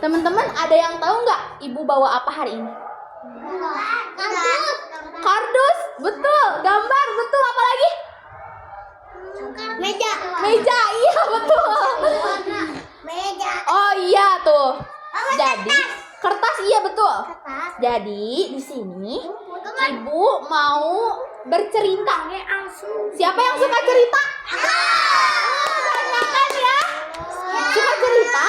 Teman-teman, ada yang tahu nggak ibu bawa apa hari ini? Kardus. Kardus, betul. Gambar, betul. Apa lagi? Meja. Meja, iya betul. Meja. Oh iya tuh. Oh, Jadi kertas, iya betul. Kertas. Jadi di sini ibu mau bercerita. Siapa yang suka cerita? Banyak kan ya? Suka cerita?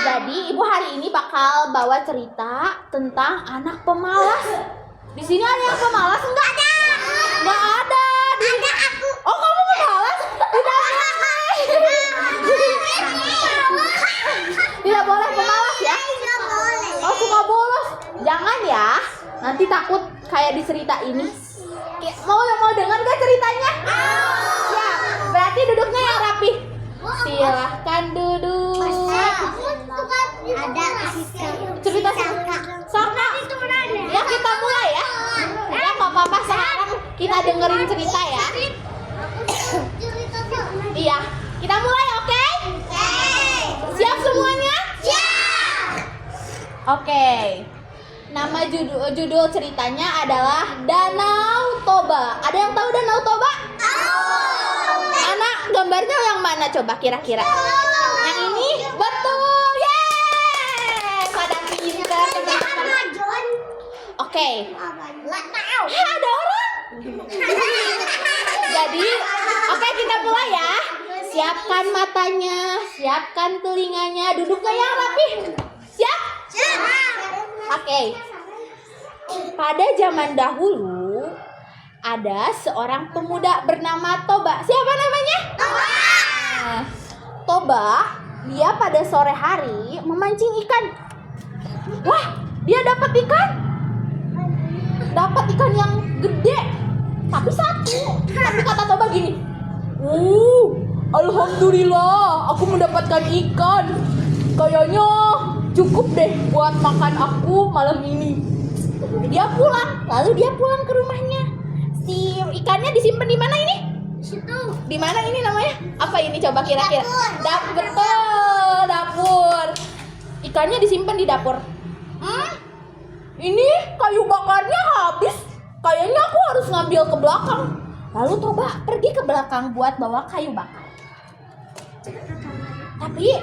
Jadi ibu hari ini bakal bawa cerita tentang anak pemalas. Di sini ada yang pemalas enggak? Ada. Enggak ada. Ada aku. Oh, kamu pemalas? Tidak boleh. Tidak boleh pemalas ya? Tidak boleh. Oh, suka bolos. Jangan ya. Nanti takut kayak di cerita ini. Mau dengar gak ceritanya? Ya, berarti duduknya yang rapi. Silahkan duduk. Ada Cerita Saka. Ya, kita mulai ya. Ya, nggak apa-apa, sekarang kita dengerin cerita ya. Iya, kita mulai, oke? Siap semuanya? Oke. Nama judul ceritanya adalah Danau Toba. Ada yang tahu Danau Toba? Anak gambarnya yang mana coba kira-kira? Yang ini? Betul. Yeay! Pada pintar teman-teman. Oke. Ada orang. Jadi, oke, kita mulai ya. Siapkan matanya, siapkan telinganya, duduknya yang rapi. Siap? Oke. Pada zaman dahulu ada seorang pemuda bernama Toba. Siapa namanya? Nah, Toba, dia pada sore hari memancing ikan. Wah, dia dapat ikan. Dapat ikan yang gede, tapi satu. Tapi kata Toba gini, alhamdulillah, aku mendapatkan ikan. Kayaknya cukup deh buat makan aku malam ini. Dia pulang, lalu dia pulang ke rumahnya. Si ikannya disimpan di mana ini? Situ. Di mana ini namanya? Apa ini coba kira-kira? Dapur. Betul, dapur. Ikannya disimpan di dapur. Ini kayu bakarnya habis. Kayaknya aku harus ngambil ke belakang. Lalu Toba pergi ke belakang buat bawa kayu bakar. Tapi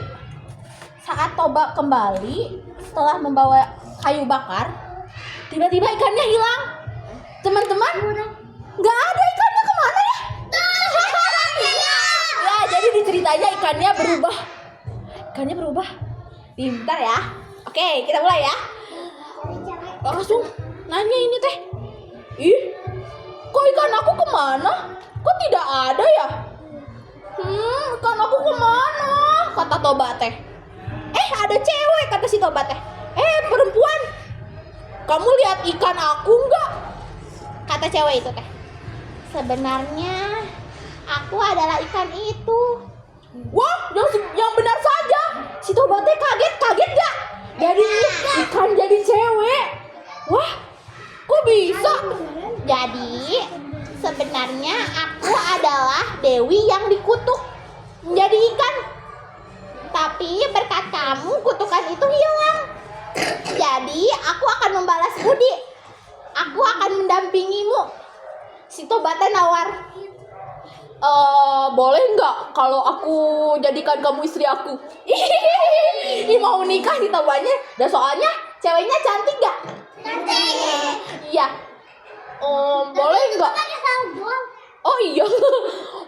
saat Toba kembali setelah membawa kayu bakar, tiba-tiba ikannya hilang. Teman-teman, nggak ada ikannya, kemana ya? Ya, jadi di ceritanya ikannya berubah. Ikannya berubah. Pintar ya. Oke, kita mulai ya. Langsung nanya ini teh. Ih, kok ikan aku kemana? Kok tidak ada ya? Ikan aku kemana? Kata Toba teh. Ada cewek, kata si Toba teh. Perempuan, kamu lihat ikan aku enggak? Kata cewek itu teh. Sebenarnya aku adalah ikan itu. Wah, yang benar saja. Si Toba teh kaget gak? Dari ikan jadi cewek. Wah, kok bisa? Jadi sebenarnya aku adalah Dewi yang dikutuk menjadi ikan. Tapi berkat kamu kutukan itu hilang. Jadi aku akan membalas budi. Aku akan mendampingimu. Si Toba teh nawar. Boleh nggak kalau aku jadikan kamu istri aku? Ih, mau nikah di Tobanya. Dan soalnya ceweknya cantik nggak? Cantik. Iya. Boleh nggak? Oh iya.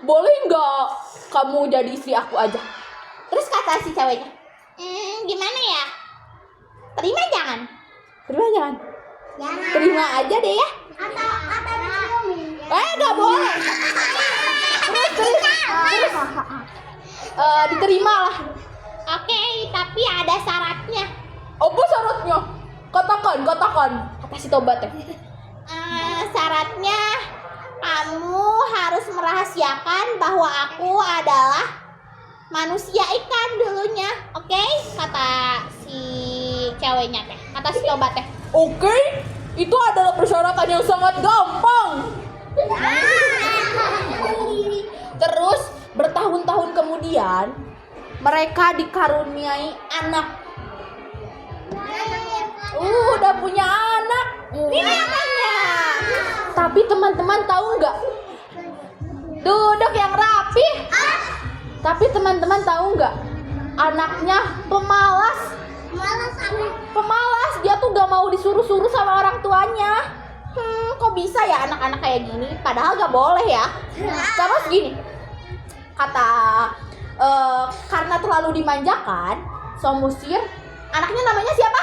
Boleh nggak kamu jadi istri aku aja? Terus kata si ceweknya, gimana ya? Terima jangan? Terima jangan? Jangan. Terima aja deh ya. Atau diciumin. Nggak boleh. Terus. Diterima lah. Oke, tapi ada syaratnya. Apa syaratnya? Katakan. Kata si Toba teh. Syaratnya kamu harus merahasiakan bahwa aku adalah manusia ikan dulunya, oke? Kata si ceweknya teh. Kata si Toba teh. Oke, itu adalah persyaratan yang sangat gampang. Terus bertahun-tahun kemudian mereka dikaruniai anak. Udah punya anak. Ini anaknya. Tapi teman-teman tahu nggak? Duduk yang rapi. Tapi teman-teman tahu nggak? Anaknya pemalas. Pemalas, dia tuh gak mau disuruh-suruh sama orang tuanya. Kok bisa ya anak-anak kayak gini? Padahal gak boleh ya. Terus gini, kata karena terlalu dimanjakan, Samosir, anaknya namanya siapa?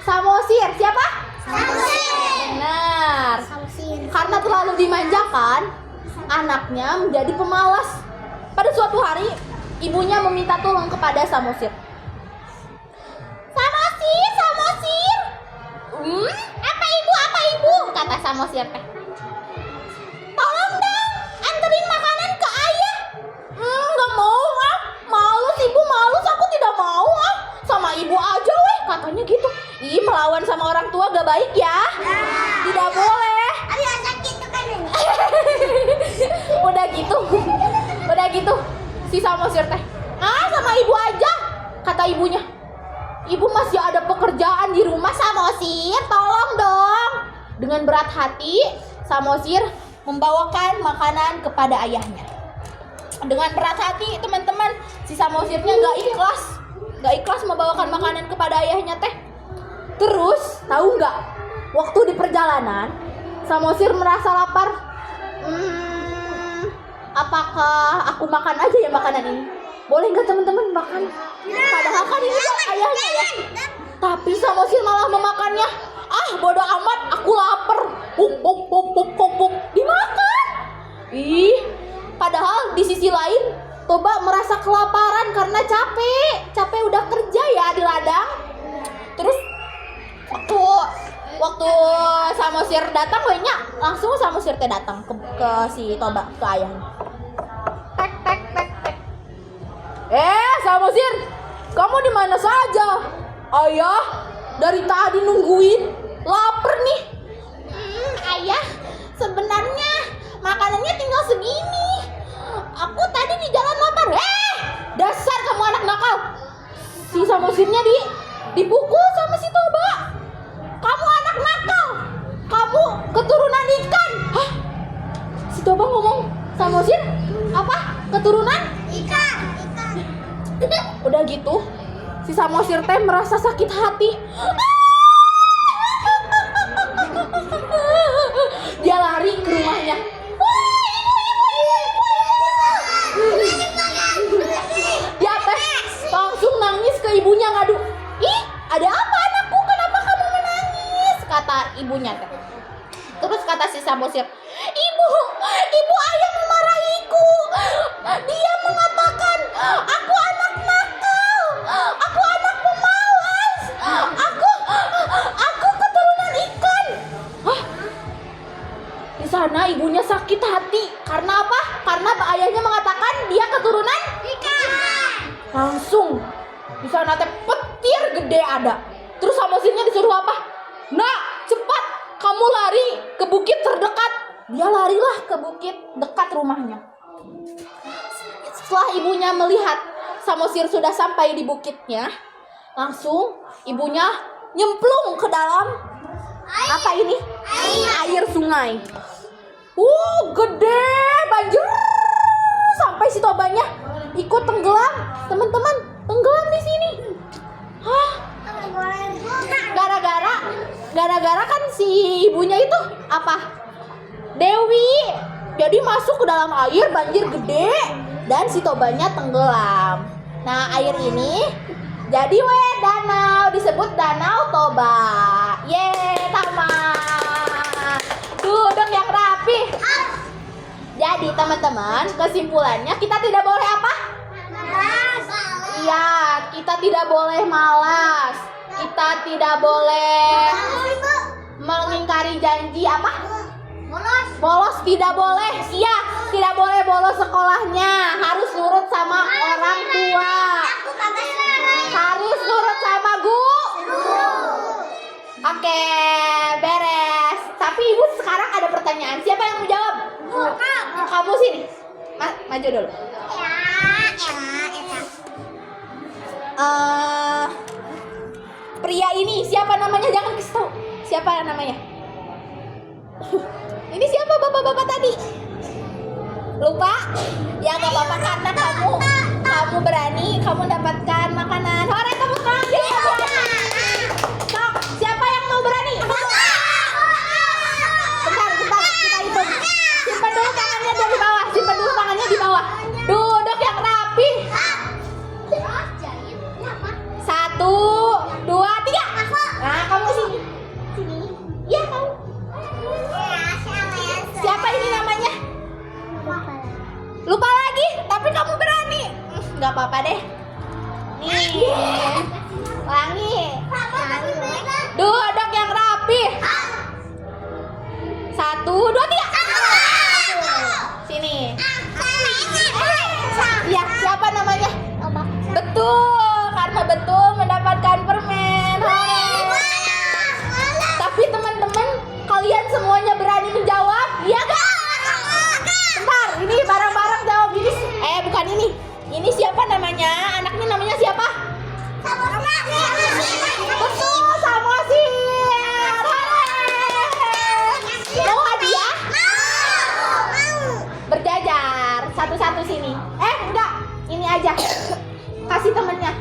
Samosir, siapa? Benar. Karena terlalu dimanjakan, anaknya menjadi pemalas. Pada suatu hari, ibunya meminta tolong kepada Samosir. Samosir. Apa ibu? Kata Samosir teh. Tolong dong, anterin makanan ke ayah. Nggak mau ah. Malus ibu, malus. Aku tidak mau ah. Sama ibu aja weh, katanya gitu. Ih, melawan sama orang tua gak baik ya. Tidak boleh. Udah gitu. Si Samosir teh. Sama ibu aja, kata ibunya. Ibu masih ada pekerjaan di rumah, Samosir, tolong dong. Dengan berat hati, Samosir membawakan makanan kepada ayahnya. Dengan berat hati, teman-teman, si Samosirnya gak ikhlas membawakan makanan kepada ayahnya teh. Terus, tahu nggak? Waktu di perjalanan, Samosir merasa lapar. Apakah aku makan aja ya makanan ini? Boleh nggak teman-teman makan? Padahal kan ini ayahnya ya. Tapi Samosir malah memakannya. Bodo amat, aku lapar. Dimakan. Padahal di sisi lain Toba merasa kelaparan karena capek udah kerja ya di ladang. Terus waktu Samosir datang, langsung Samosir teh datang ke si Toba, ke ayahnya. Tek. Samosir, kamu di mana saja? Ayah, dari tadi nungguin, lapar nih. Ayah, sebenarnya makanannya tinggal segini. Aku tadi di jalan lapar. Dasar kamu anak nakal. Si Samosirnya dipukul sama si Toba. Kamu anak nakal. Kamu keturunan ikan. Hah? Si Toba ngomong, Samosir, apa? Keturunan? Ikan. Udah gitu, si Samosir teh merasa sakit hati. Dia lari ke rumahnya. Dia teh langsung nangis ke ibunya, ngadu. Ih, ada apa anakku? Kenapa kamu menangis? Kata ibunya teh. Terus kata si Samosir, Ibu, ayah memarahiku. Dia mengatakan aku anak nakal, aku anak pemalas, aku keturunan ikan. Hah? Di sana ibunya sakit hati. Karena apa? Karena ayahnya mengatakan dia keturunan ikan. Langsung di sana teh petir gede ada. Terus Samosirnya disuruh apa? Nak, cepat kamu lari ke bukit terdekat. Dia larilah ke bukit dekat rumahnya. Setelah ibunya melihat Samosir sudah sampai di bukitnya, langsung ibunya nyemplung ke dalam apa ini? Air sungai. Gede, banjir sampai si Tobanya ikut tenggelam. Teman-teman, tenggelam di sini. Hah? Gara-gara kan si ibunya itu apa? Dewi. Jadi masuk ke dalam air, banjir gede, dan si Tobanya tenggelam. Nah, air ini jadi danau, disebut Danau Toba. Tamat. Duduk yang rapi. Jadi teman-teman, kesimpulannya kita tidak boleh apa? Malas. Iya, kita tidak boleh malas. Kita tidak boleh mengingkari janji apa? Bolos tidak boleh. Iya, tidak boleh bolos sekolahnya. Harus nurut sama orang tua. Harus nurut sama guru. Oke, beres. Tapi ibu sekarang ada pertanyaan. Siapa yang mau jawab? Kamu sini. Maju dulu. pria ini siapa namanya? Jangan kasih tahu. Siapa namanya? Ini siapa bapak-bapak tadi? Lupa? Ya nggak apa-apa karena kamu berani, kamu dapatkan makanan. Hore, tepuk tangan dia yang berani. Sok, siapa yang mau berani? Bentar, kita hitung. Simpan dulu tangannya dari bawah. Simpan dulu tangannya di bawah. Duduk yang rapi. 1, 2, 3. Nah, kamu sini. Iya, kamu. Siapa ini namanya? Lupa lagi, tapi kamu berani. Nggak apa-apa deh. Nih, Langi. Duduk yang rapi. 1, 2, 3. Sini. Iya, siapa namanya? Betul, karena betul mendapatkan permen. Tapi teman-teman, kalian semuanya berani menjawab? Iya gak? Bentar, ini bareng-bareng jawab ini. Bukan ini. Ini siapa namanya? Anaknya namanya siapa? Betul, Samosir. Mau hadiah? Berjajar. Satu-satu sini. Enggak. Ini aja. Kasih temennya.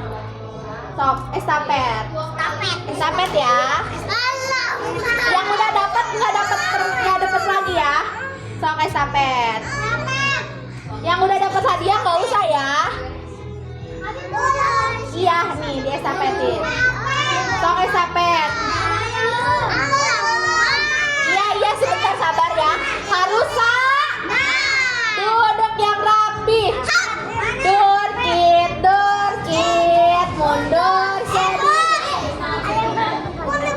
Sok, estafet. Estafet ya. Yang udah dapat nggak dapat lagi ya. Sok estafet. Yang udah dapat hadiah nggak usah ya. Iya nih di estafetin. Sok estafet. Iya sebentar sabar ya. Harus duduk yang rapi. Durkit, mundur, jadi.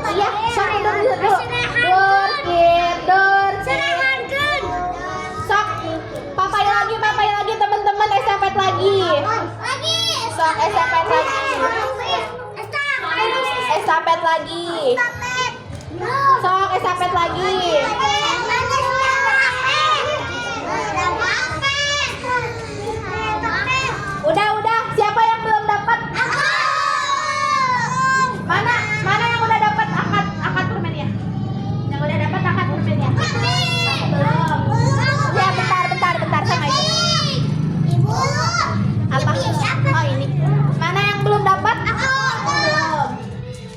Iya, sok mundur dulu. Durkit. Sok, papai lagi teman-teman, estafet lagi. Sok, estafet lagi. Estafet lagi. Sok, estafet lagi. Udah. Siapa yang belum dapat? Mana yang udah dapat akad permennya? Yang udah dapat akad permennya? Belum. Ya bentar sama itu. Apa? Oh ini. Mana yang belum dapat? Belum.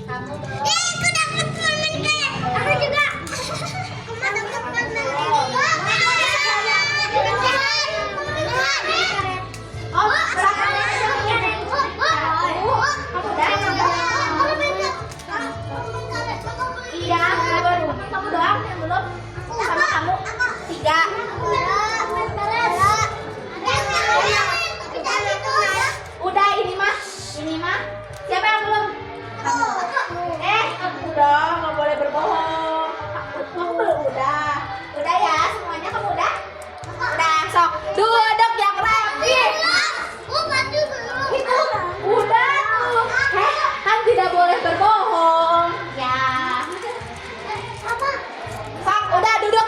Kamu belum. Aku dapat permen kayak. Aku juga. Oh, berapa? Kamu udah? Iya, baru. Kamu doang yang belum? Sama kamu? 3. Udah ini mah. Siapa yang belum? Kamu dong, nggak boleh berbohong. Kamu belum udah ya semuanya kamu udah? Udah, sok duduk yang rapi. Itu udah tuh. Kan tidak boleh berbohong. Ya. Sok, udah duduk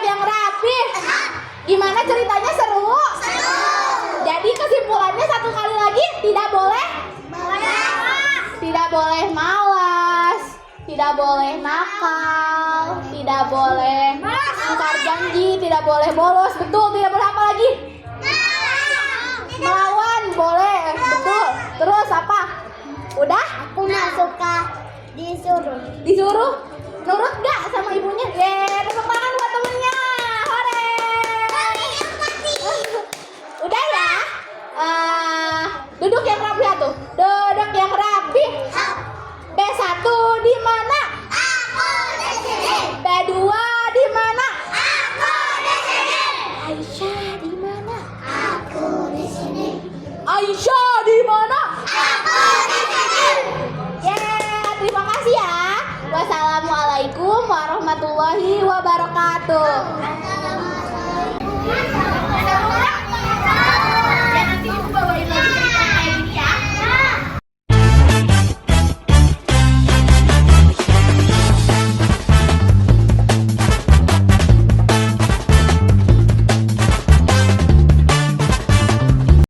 yang rapi. Gimana ceritanya, seru? Jadi kesimpulannya satu kali lagi, tidak boleh malas, tidak boleh nakal, tidak boleh ingkar janji, tidak boleh bolos, betul, tidak boleh apa lagi? Melawan, boleh, betul. Terus apa? Udah? Aku nggak suka Disuruh? Nurut gak sama ibunya? Tepuk tangan buat temennya. Hore. Udah ya? Duduk yang rapi tuh. Duduk yang rapi. B1 di mana? di sini. B2 di mana? di sini. Aisyah di mana? di sini. Aisyah di mana? di sini. Terima kasih ya. Wassalamualaikum warahmatullahi wabarakatuh.